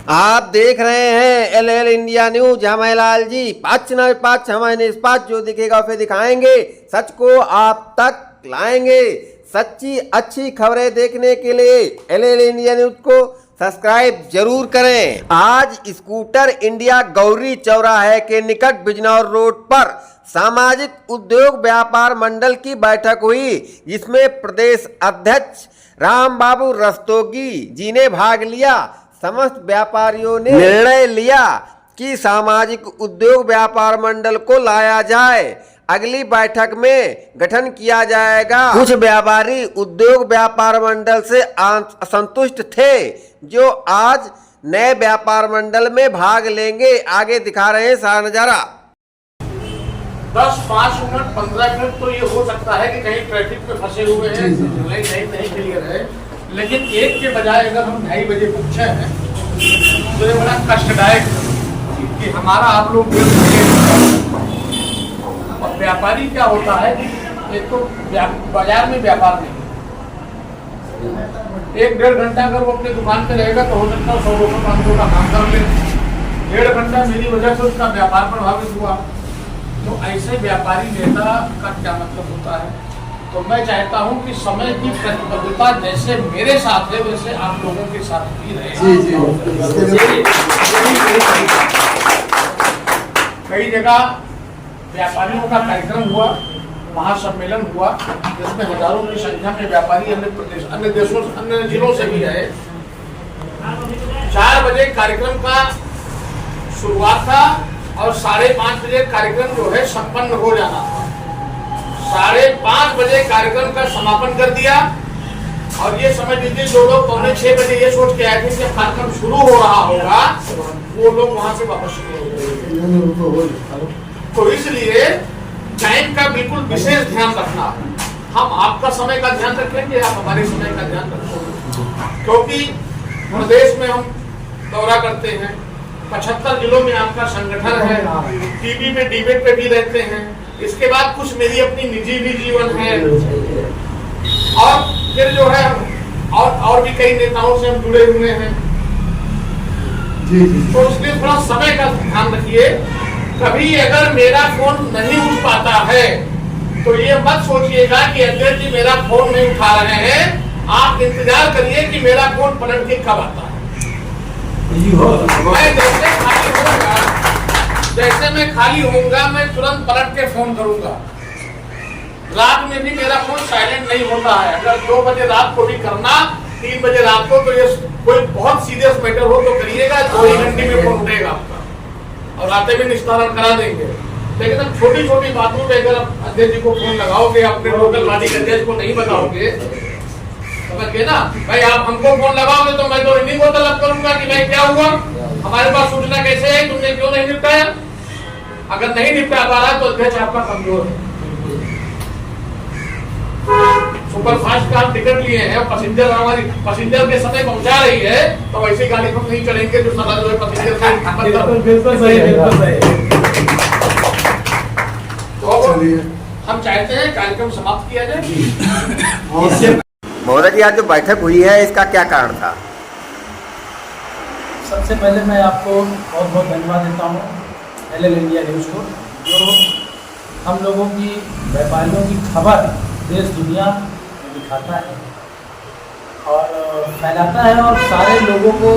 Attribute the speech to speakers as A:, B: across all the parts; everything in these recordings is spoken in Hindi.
A: आप देख रहे हैं एल इंडिया न्यूज। हमें लाल जी पक्ष न विपक्ष, हमें निष्पक्ष, जो दिखेगा उसे दिखाएंगे, सच को आप तक लाएंगे। सच्ची अच्छी खबरें देखने के लिए एल इंडिया न्यूज को सब्सक्राइब जरूर करें। आज स्कूटर इंडिया गौरी चौराहे के निकट बिजनौर रोड पर सामाजिक उद्योग व्यापार मंडल की बैठक हुई, जिसमें प्रदेश अध्यक्ष राम बाबू रस्तोगी जी ने भाग लिया। समस्त व्यापारियों ने निर्णय लिया कि सामाजिक उद्योग व्यापार मंडल को लाया जाए। अगली बैठक में गठन किया जाएगा। कुछ व्यापारी उद्योग व्यापार मंडल से असंतुष्ट थे, जो आज नए व्यापार मंडल में भाग लेंगे। आगे दिखा रहे हैं सारा नजारा।
B: 10-5 मिनट 15 मिनट तो ये हो सकता है कि कहीं ट्रैफिक में फंसे हुए हैं, नहीं क्लियर है, लेकिन एक के बजाय अगर हम 2:30 बजे पहुंचे हैं तो ये बड़ा कष्टदायक कि हमारा आप लोग। और व्यापारी क्या होता है कि एक तो बाजार में व्यापार नहीं, 1-1.5 घंटा अगर वो अपनी दुकान पे रहेगा तो हो सकता है 100-200 का काम कर ले। 1.5 घंटा मेरी वजह से उसका व्यापार प्रभावित हुआ। तो ऐसे व्यापारी नेता का क्या मतलब होता है? तो मैं चाहता हूं कि समय की प्रतिबद्धता जैसे मेरे साथ है वैसे आप लोगों के साथ भी रहे। कई जगह व्यापारियों का कार्यक्रम हुआ, महासम्मेलन हुआ, जिसमें हजारों की संख्या में व्यापारी अन्य देशों अन्य जिलों से भी आए। 4 बजे कार्यक्रम का शुरुआत था और 5:30 बजे कार्यक्रम जो है संपन्न हो जाना था। 5:30 बजे कार्यक्रम का समापन कर दिया और ये समझ लीजिए जो लोग 5:45 बजे ये सोच के आए थे कि कार्यक्रम शुरू हो रहा होगा, वो लोग वहां से वापस हो गए। तो इसलिए टाइम का बिल्कुल विशेष ध्यान रखना। हम आपका समय का ध्यान रखेंगे, आप हमारे समय का ध्यान रखेंगे, क्योंकि प्रदेश में हम दौरा करते हैं, 75 जिलों में आपका संगठन है, टीवी पे डिबेट पे भी रहते हैं। इसके बाद कुछ मेरी अपनी निजी भी जीवन है और फिर जो है और भी कई नेताओं से हम जुड़े हुए हैं। तो इसलिए थोड़ा समय का ध्यान रखिए। कभी अगर मेरा फोन नहीं उठ पाता है तो ये मत सोचिएगा कि अध्यक्ष जी मेरा फोन नहीं उठा रहे हैं। आप इंतजार करिए कि मेरा फोन पलट के कब आता है। मैं जैसे मैं खाली होऊंगा मैं तुरंत पलट के फोन करूंगा। रात में भी मेरा फोन साइलेंट नहीं होता है। अगर 2 बजे रात को भी करना, 3 बजे रात को, तो ये कोई बहुत सीरियस मैटर हो तो करिएगा, 2 घंटे में फोन उठेगा आपका और रातें भी निस्तारण करा देंगे। लेकिन अब छोटी छोटी बातों पे अगर अध्यक्ष जी को फोन लगाओगे, अपने लोकल बॉडी के अध्यक्ष को नहीं बताओगे, समझ गए ना भाई। आप हमको फोन लगाओगे तो मैं तो इन्हीं को तलब करूंगा कि भाई क्या हुआ, हमारे पास सूचना कैसे है, तुमने क्यों नहीं निपटाया। अगर नहीं निपटा पा रहा तो अध्यक्ष आपका कमजोर है। सुपर फास्ट का टिकट लिए हैं, पैसेंजर हमारी पैसेंजर के समय पहुंचा रही है, तो ऐसी गाड़ी हम नहीं चलेंगे जो सारा जो है पैसेंजर का। बिल्कुल सही। तो हम चाहते हैं कार्यक्रम समाप्त किया जाए।
A: महोदय जी, आज जो बैठक हुई है इसका क्या कारण था?
C: सबसे पहले मैं आपको बहुत बहुत धन्यवाद देता हूँ एल इंडिया न्यूज़ को, जो हम लोगों की व्यापारियों की खबर देश दुनिया में दिखाता है और फैलाता है, और सारे लोगों को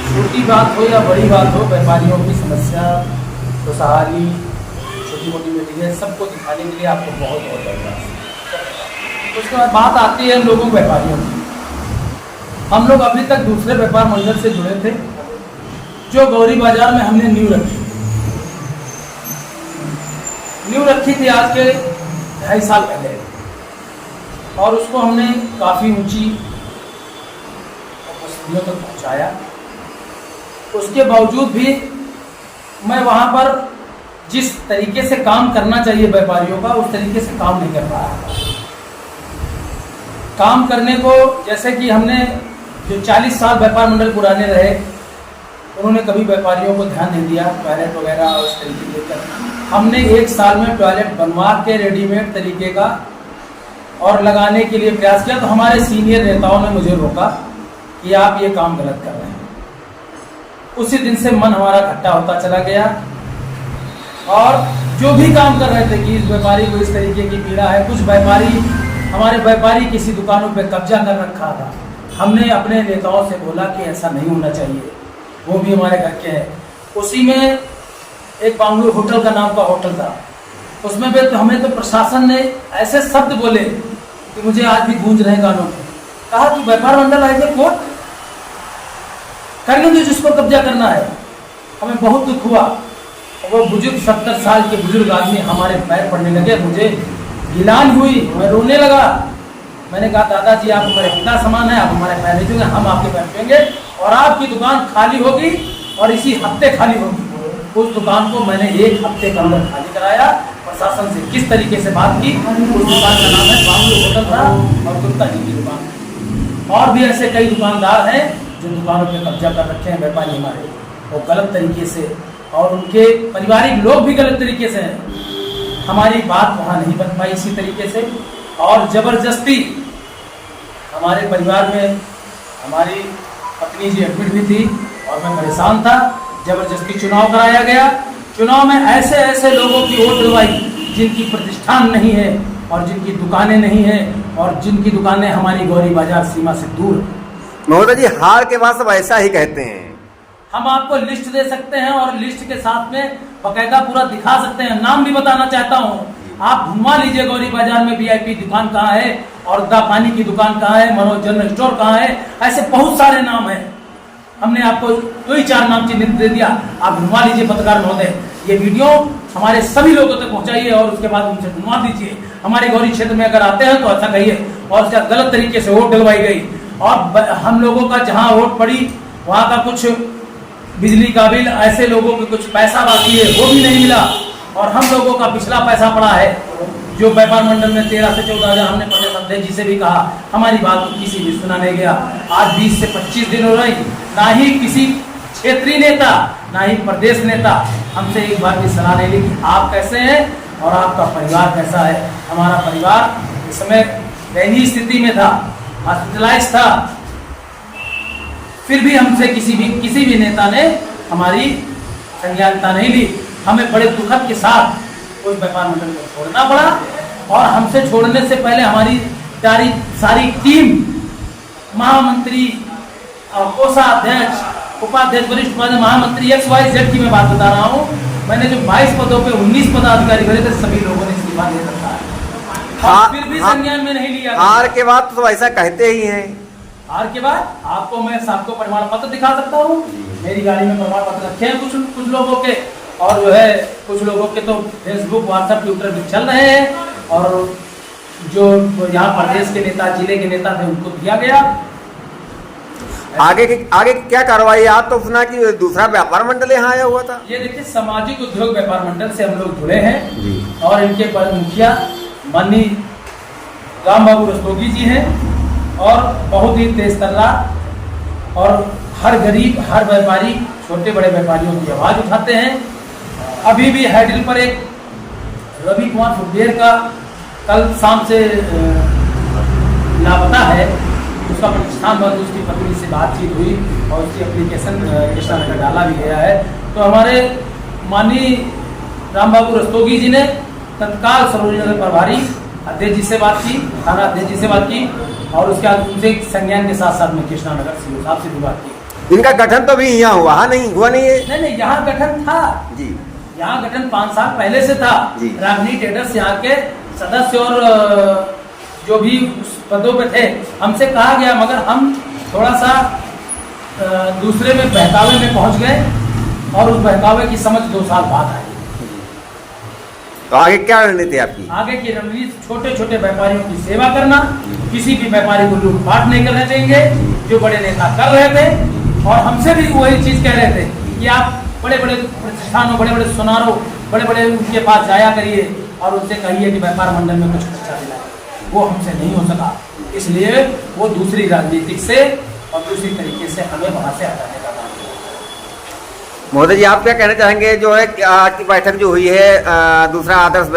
C: छोटी बात हो या बड़ी बात हो, व्यापारियों की समस्या, खुशहाली, छोटी मोटी मटीरियल सबको दिखाने के लिए आपको बहुत बहुत धन्यवाद। उसके बाद बात आती है हम लोगों व्यापारियों की। हम लोग अभी तक दूसरे व्यापार मंडल से जुड़े थे, जो गौरी बाजार में हमने नींव रखी थी आज के 2.5 साल पहले, और उसको हमने काफ़ी ऊंची उपस्थितियों तक पहुंचाया। उसके बावजूद भी मैं वहां पर जिस तरीके से काम करना चाहिए व्यापारियों का, उस तरीके से काम नहीं कर पाया। काम करने को, जैसे कि हमने जो 40 साल व्यापार मंडल पुराने रहे, उन्होंने कभी व्यापारियों को ध्यान नहीं दिया, टॉयलेट वगैरह और उस तरीके लेकर। हमने 1 साल में टॉयलेट बनवा के रेडीमेड तरीके का और लगाने के लिए प्रयास किया, तो हमारे सीनियर नेताओं ने मुझे रोका कि आप ये काम गलत कर रहे हैं। उसी दिन से मन हमारा खट्टा होता चला गया और जो भी काम कर रहे थे कि इस व्यापारी को इस तरीके की पीड़ा है, कुछ हमारे व्यापारी किसी दुकानों पे कब्जा कर रखा था। हमने अपने नेताओं से बोला कि ऐसा नहीं होना चाहिए, वो भी हमारे घर के हैं। उसी में एक बांग्लू होटल का नाम का होटल था, उसमें भी तो हमें तो प्रशासन ने ऐसे शब्द बोले कि मुझे आज भी गूंज रहे गानों में। कहा कि व्यापार मंडल आए थे कोर्ट करने दो जिसको कब्जा करना है। हमें बहुत दुख हुआ। वो बुजुर्ग 70 साल के बुजुर्ग आदमी हमारे पैर पड़ने लगे, मुझे गिलान हुई, मैं रोने लगा। मैंने कहा दादाजी आप हमारे पिता समान है, आप हमारे पैर नहीं छूएंगे, हम आपके पैर छूएंगे और आपकी दुकान खाली होगी और इसी हफ्ते खाली होगी। उस दुकान को मैंने 1 हफ्ते के अंदर खाली कराया। प्रशासन से किस तरीके से बात की, उस दुकान का नाम है बांग्लू होटल था और गुप्ता जी की दुकान। और भी ऐसे कई दुकानदार हैं जो दुकानों पे कब्जा कर रखे हैं व्यापारी हमारे, वो गलत तरीके से, और उनके पारिवारिक लोग भी गलत तरीके से हैं। हमारी बात वहाँ नहीं बन पाई इसी तरीके से, और जबरदस्ती हमारे परिवार में हमारी पत्नी जी एडमिट भी थी और मैं परेशान था। जबरदस्ती चुनाव कराया गया। चुनाव में ऐसे ऐसे लोगों की वोट डलवाई जिनकी प्रतिष्ठान नहीं है और जिनकी दुकानें नहीं है और जिनकी दुकानें हमारी गौरी बाजार सीमा से दूर है।
A: महोदय जी हार के बाद सब ऐसा ही कहते हैं।
C: हम आपको लिस्ट दे सकते हैं और लिस्ट के साथ में बकायदा पूरा दिखा सकते हैं, नाम भी बताना चाहता हूँ। आप घुमा लीजिए गौरी बाजार में वीआईपी दुकान कहाँ है और दा पानी की दुकान कहाँ है, मनोज जनरल स्टोर कहाँ है, ऐसे बहुत सारे नाम हैं। हमने आपको 2-4 नाम चिन्हित दे दिया, आप घुमा लीजिए पत्रकार महोदय। ये वीडियो हमारे सभी लोगों तक पहुंचाइए और उसके बाद उनसे घुमा दीजिए। हमारे गौरी क्षेत्र में अगर आते हैं तो ऐसा कहिए। और उसका गलत तरीके से वोट डलवाई गई और हम लोगों का जहाँ वोट पड़ी वहाँ का कुछ बिजली का बिल, ऐसे लोगों के कुछ पैसा बाकी है वो भी नहीं मिला। और हम लोगों का पिछला पैसा पड़ा है जो व्यापार मंडल में 13 से 14 हजार, हमने प्रदेश अध्यक्ष जी से भी कहा, हमारी बात को किसी भी सुना नहीं गया। आज 20 से 25 दिन हो रही, ना ही किसी क्षेत्रीय नेता ना ही प्रदेश नेता हमसे एक बार भी सलाह नहीं ली कि आप कैसे हैं और आपका परिवार कैसा है। हमारा परिवार इस समय दयनीय स्थिति में था, हॉस्पिटलाइज था, फिर भी हमसे किसी भी नेता ने हमारी संज्ञानता नहीं ली। हमें बड़े दुखद के साथ उस व्यापार मंडल को छोड़ना पड़ा और हमसे छोड़ने से पहले हमारी सारी टीम, महामंत्री, कोषाध्यक्ष, उपाध्यक्ष, वरिष्ठ महामंत्री, XYZ की मैं बात बता रहा हूँ। मैंने जो 22 पदों पे 19 पदाधिकारी भरे थे, सभी लोगों ने इस्तीफा दे रखा है, फिर भी संज्ञान में नहीं लिया।
A: हार के बाद तो ऐसा कहते ही हैं।
C: हार के बाद आपको मैं सबको प्रमाण पत्र दिखा सकता हूँ। मेरी गाड़ी में प्रमाण पत्र रखे हैं कुछ लोगों के, और जो है कुछ लोगों के तो फेसबुक, व्हाट्सएप, ट्विटर भी चल रहे हैं, और जो यहाँ प्रदेश के नेता, जिले के नेता थे उनको दिया गया।
A: आगे क्या कार्रवाई? आप तो सुना कि दूसरा व्यापार मंडल यहाँ आया हुआ था।
C: ये देखिए, सामाजिक उद्योग व्यापार मंडल से हम लोग जुड़े हैं और इनके मुखिया माननीय राम बाबू रस्तोगी जी हैं और बहुत ही तेज तर्रार और हर गरीब, हर व्यापारी, छोटे बड़े व्यापारियों की आवाज उठाते हैं। अभी भी हैंडल पर एक रवि कुमार फुटवेयर का कल शाम से लापता है, उसका प्रतिष्ठान बंद, उसकी पत्नी से बातचीत हुई और उसकी एप्लीकेशन कृष्णा नगर डाला भी गया है। तो हमारे माननीय राम बाबू रस्तोगी जी ने तत्काल सरोजनी नगर प्रभारी अध्यक्ष जी से बात की, थाना अध्यक्ष जी से बात की और उसके बाद उनसे संज्ञान के साथ साथ में कृष्णा नगर सीओ साहब से भी बात की।
A: इनका गठन तो भी यहाँ हुआ नहीं है?
C: नहीं, यहाँ गठन था
A: जी,
C: यहाँ गठन 5 साल पहले से था। रागनी ट्रेडर्स यहाँ के सदस्य और जो भी उस पदों पे थे, हमसे कहा गया, मगर हम थोड़ा सा दूसरे में बहकावे में पहुंच गए और उस बहकावे की समझ 2 साल बाद आई।
A: तो आगे क्या रणनीति आपकी?
C: आगे की रणनीति छोटे छोटे व्यापारियों की सेवा करना, किसी भी व्यापारी को लूटपाट नहीं करना चाहिए जो बड़े नेता कर रहे थे। और हमसे भी वही चीज कह रहे थे कि आप बड़े बड़े प्रतिष्ठानों, बड़े बड़े सुनारों, बड़े बड़े उनके पास जाया करिए और उनसे कहिए कि व्यापार मंडल में कुछ खर्चा दिलाए। वो हमसे नहीं हो सका, इसलिए वो दूसरी राजनीतिक से और दूसरी तरीके से हमें वहां से हटाने का काम किया।
A: महोदय जी, आप क्या कहना चाहेंगे? जो है आज की बैठक जो हुई है, दूसरा आदर्श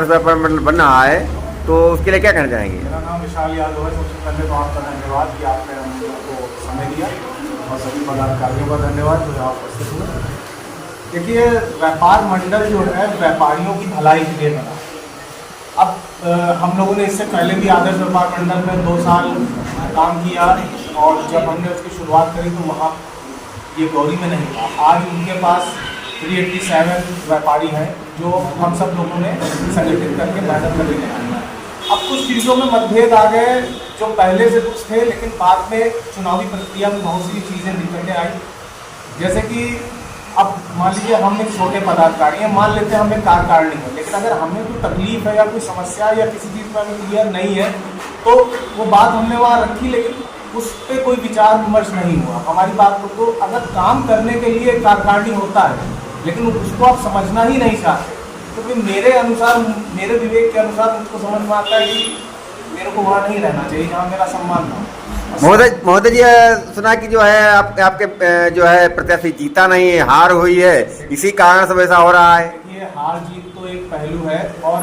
A: व्यापार मंडल बन रहा है, तो उसके लिए क्या कहना चाहेंगे?
D: मेरा नाम विशाल यादव है। सबसे पहले तो आपका धन्यवाद कि आपने हम लोगों को समय दिया और सभी पदाधिकारियों का धन्यवाद जो यहाँ उपस्थित हुए। देखिए, व्यापार मंडल जो है व्यापारियों की भलाई के लिए बना। अब हम लोगों ने इससे पहले भी आदर्श व्यापार मंडल में 2 साल काम किया और जब हमने उसकी शुरुआत करी तो वहाँ ये गौरी में नहीं था। आज उनके पास 387 व्यापारी हैं जो हम सब लोगों ने संगठित करके मेहनत कर रहे हैं। अब कुछ चीज़ों में मतभेद आ गए जो पहले से कुछ थे, लेकिन बाद में चुनावी प्रक्रिया में बहुत सी चीज़ें दिक्कतें आई। जैसे कि अब मान लीजिए हम एक छोटे पदाधिकारी हैं, मान लेते हैं हमें कार्यकारिणी है, लेकिन अगर हमें कोई तकलीफ है या कोई समस्या या किसी चीज़ पर हमें क्लियर नहीं है तो वो बात हमने वहाँ रखी, लेकिन उस पर कोई विचार विमर्श नहीं हुआ हमारी बात को। तो अगर काम करने के लिए कार्यकारिणी होता है लेकिन उसको आप समझना ही नहीं चाहते तो फिर मेरे अनुसार, मेरे विवेक के अनुसार मुझको समझ में आता है कि मेरे को वहाँ नहीं रहना चाहिए जहाँ मेरा सम्मान ना हो।
A: महोदय जी, सुना कि जो है आपके जो है प्रत्याशी जीता नहीं है, हार हुई है, इसी कारण से वैसा हो रहा है।
D: देखिए, हार जीत तो एक पहलू है और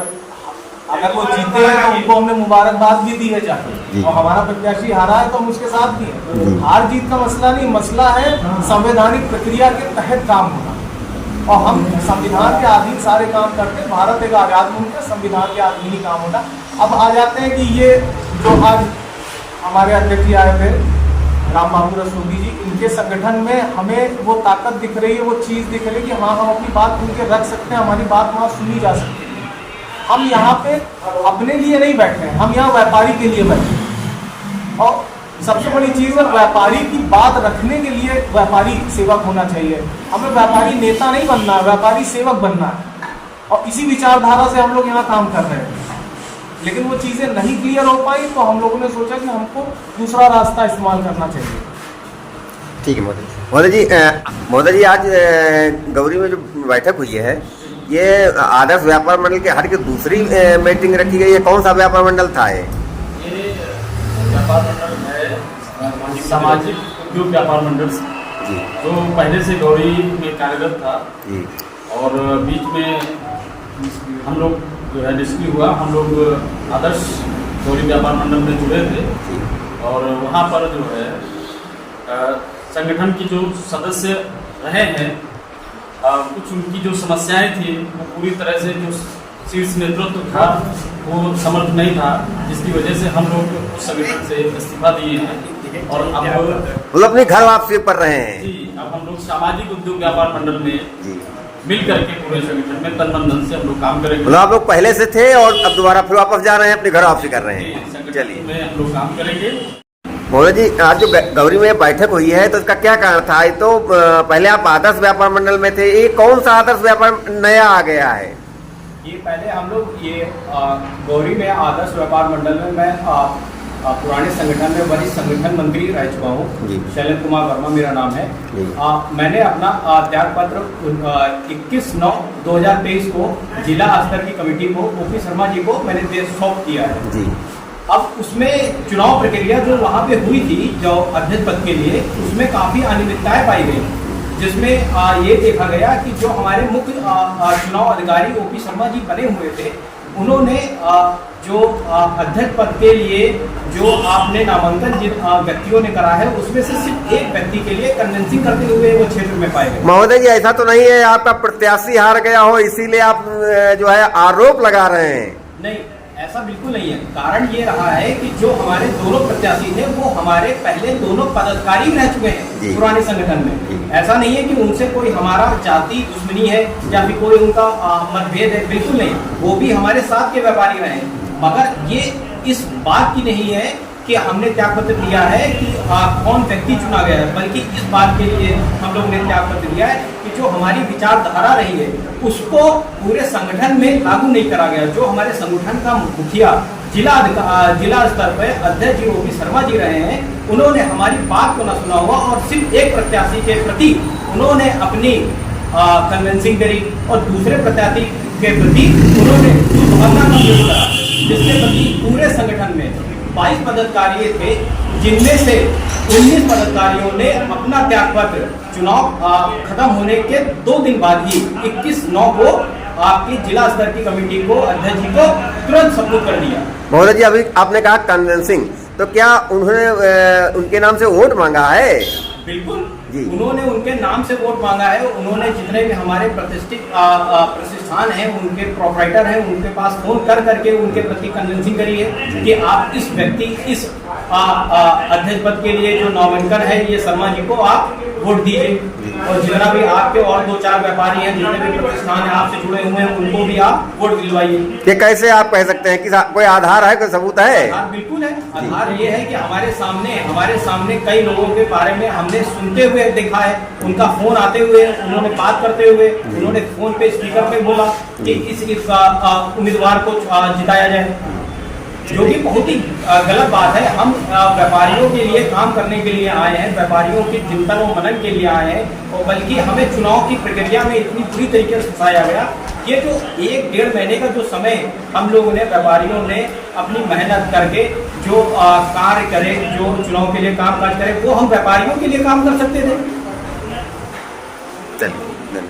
D: अगर वो जीते हैं तो उनको हमने मुबारकबाद भी दी है जाके, और हमारा प्रत्याशी हारा है तो हम उसके साथ भी हैं। हार जीत का मसला नहीं, मसला है संवैधानिक प्रक्रिया के तहत काम होना, और हम संविधान के अधीन सारे काम करते हैं। भारत एक आज़ाद मुल्क है, संविधान के अधीन ही काम होता। अब आ जाते हैं कि ये जो आज हमारे अध्यक्ष जी आए थे राम बाबू रसूली जी, इनके संगठन में हमें वो ताकत दिख रही है, वो चीज़ दिख रही है कि हाँ, हम अपनी बात खुल के रख सकते हैं, हमारी बात वहाँ सुनी जा सकती है। हम यहाँ पे अपने लिए नहीं बैठे हैं, हम यहाँ व्यापारी के लिए बैठे हैं। और सबसे बड़ी चीज़ है, व्यापारी की बात रखने के लिए व्यापारी सेवक होना चाहिए। हमें व्यापारी नेता नहीं बनना है, व्यापारी सेवक बनना है, और इसी विचारधारा से हम लोग यहाँ काम कर रहे हैं। लेकिन वो चीज़ें नहीं क्लियर हो पाई तो हम लोगों ने सोचा कि हमको दूसरा रास्ता इस्तेमाल करना चाहिए।
A: ठीक है महोदय जी, आज गौरी में जो बैठक हुई है ये आदर्श व्यापार मंडल के हट के दूसरी मीटिंग रखी गई है। कौन सा व्यापार मंडल था ये
E: व्यापार मंडल है सामाजिक उद्योग व्यापार मंडल जी, जो पहले से गौरी में कार्यरत था जी, और बीच में हम लोग जो है निष्क्रिय हुआ। हम लोग आदर्श गौरी व्यापार मंडल में जुड़े थे और वहाँ पर जो है संगठन की जो सदस्य रहे हैं, कुछ उनकी जो समस्याएं थी वो पूरी तरह से जो शीर्ष नेतृत्व था वो समर्थ नहीं था, जिसकी वजह से हम लोग उस संगठन से इस्तीफा दिए हैं और अब
A: मतलब अपने घर वापसी पर रहे हैं
E: जी। अब हम लोग सामाजिक उद्योग व्यापार मंडल में जी मिल करके पूरे संगठन में तन मन धन से हम लोग काम करेंगे।
A: मतलब आप लोग पहले से थे और अब दोबारा फिर वापस जा रहे हैं, अपने घर वापसी कर रहे हैं।
E: चलिए, में हम लोग काम करेंगे।
A: महोदय जी, आज जो गौरी में बैठक हुई है तो इसका क्या कारण था? ये तो पहले आप आदर्श व्यापार मंडल में थे, ये कौन सा आदर्श व्यापार नया आ गया है?
F: ये पहले हम लोग ये गौरी में आदर्श व्यापार मंडल में मैं पुराने संगठन में वरिष्ठ संगठन मंत्री रह चुका हूँ। शैलेंद्र कुमार वर्मा मेरा नाम है। मैंने अपना त्याग पत्र 21/9/2023 को जिला स्तर की कमेटी को ओपी शर्मा जी को मैंने सौंप किया है जी। अब उसमें चुनाव प्रक्रिया जो वहाँ पे हुई थी जो अध्यक्ष पद के लिए, उसमें काफ़ी अनियमितताएं पाई गई, जिसमें ये देखा गया कि जो हमारे मुख्य चुनाव अधिकारी ओपी शर्मा जी बने हुए थे, उन्होंने जो अध्यक्ष पद के लिए जो आपने नामांकन जिन व्यक्तियों ने करा है उसमें से सिर्फ एक व्यक्ति के लिए कन्विंसिंग करते हुए वो क्षेत्र में पाए गए।
A: महोदय जी, ऐसा तो नहीं है आपका प्रत्याशी हार गया हो इसीलिए आप जो है आरोप लगा रहे हैं?
F: नहीं, ऐसा बिल्कुल नहीं है। कारण ये रहा है कि जो हमारे दोनों प्रत्याशी थे वो हमारे पहले दोनों पदाधिकारी रह चुके हैं पुराने संगठन में। ऐसा नहीं है कि उनसे कोई हमारा जाति दुश्मनी है या फिर कोई उनका मतभेद है, बिल्कुल नहीं। वो भी हमारे साथ के व्यापारी रहे, मगर ये इस बात की नहीं है कि हमने त्याग पत्र दिया है कि कौन व्यक्ति चुना गया है, बल्कि इस बात के लिए हम लोग ने त्याग पत्र दिया है कि जो हमारी विचारधारा रही है उसको पूरे संगठन में लागू नहीं करा गया। जो हमारे संगठन का मुखिया जिला स्तर पर अध्यक्ष जी ओपी शर्मा जी रहे हैं, उन्होंने हमारी बात को न सुना हुआ और सिर्फ एक प्रत्याशी के प्रति उन्होंने अपनी कन्विंसिंग करी और दूसरे प्रत्याशी के प्रति उन्होंने दुर्भावना का प्रयोग करा, जिसके प्रति पूरे संगठन में 22 पदाधिकारी थे, जिनमें से 19 पदाधिकारियों ने अपना त्याग पत्र चुनाव खत्म होने के 2 दिन बाद ही 21/9 को आपकी जिला स्तर की कमेटी को अध्यक्ष जी को तुरंत सबूत कर दिया।
A: महोदय जी, अभी आपने कहा कन्विंसिंग, तो क्या उन्होंने उनके नाम से वोट मांगा है?
F: बिल्कुल
A: जी।
F: उन्होंने उनके नाम से वोट मांगा है। उन्होंने जितने भी हमारे प्रतिष्ठित प्रतिष्ठान हैं, उनके प्रोपराइटर हैं, उनके पास फोन कर करके उनके प्रति कन्विंसिंग करी है कि आप इस व्यक्ति, इस अध्यक्ष पद के लिए जो नामांकन है ये शर्मा जी को आप वोट दीजिए। और जितना भी आपके और 2-4 व्यापारी हैं, जितने भी प्रतिष्ठान हैं आपसे जुड़े हुए हैं, उनको भी आप वोट दिलवाइए।
A: ये कैसे आप कह सकते हैं कि कोई आधार है, कोई सबूत है?
F: आधार बिल्कुल है। आधार ये है कि हमारे सामने कई लोगों के बारे में हमने सुनते हुए देखा है, उनका फोन आते हुए, उन्होंने बात करते हुए, उन्होंने फोन पे स्पीकर पे बोला कि इस उम्मीदवार को जिताया जाए, जो कि बहुत ही गलत बात है। हम व्यापारियों के लिए काम करने के लिए आए हैं, व्यापारियों की चिंतन और मनन के लिए आए हैं, और बल्कि हमें चुनाव की प्रक्रिया में इतनी बुरी तरीके से फंसाया गया। ये जो 1-1.5 महीने का जो समय हम लोगों ने, व्यापारियों ने अपनी मेहनत करके जो कार्य करे, जो चुनाव के लिए काम काज करे, वो हम व्यापारियों के लिए काम कर सकते थे।
A: चलिए।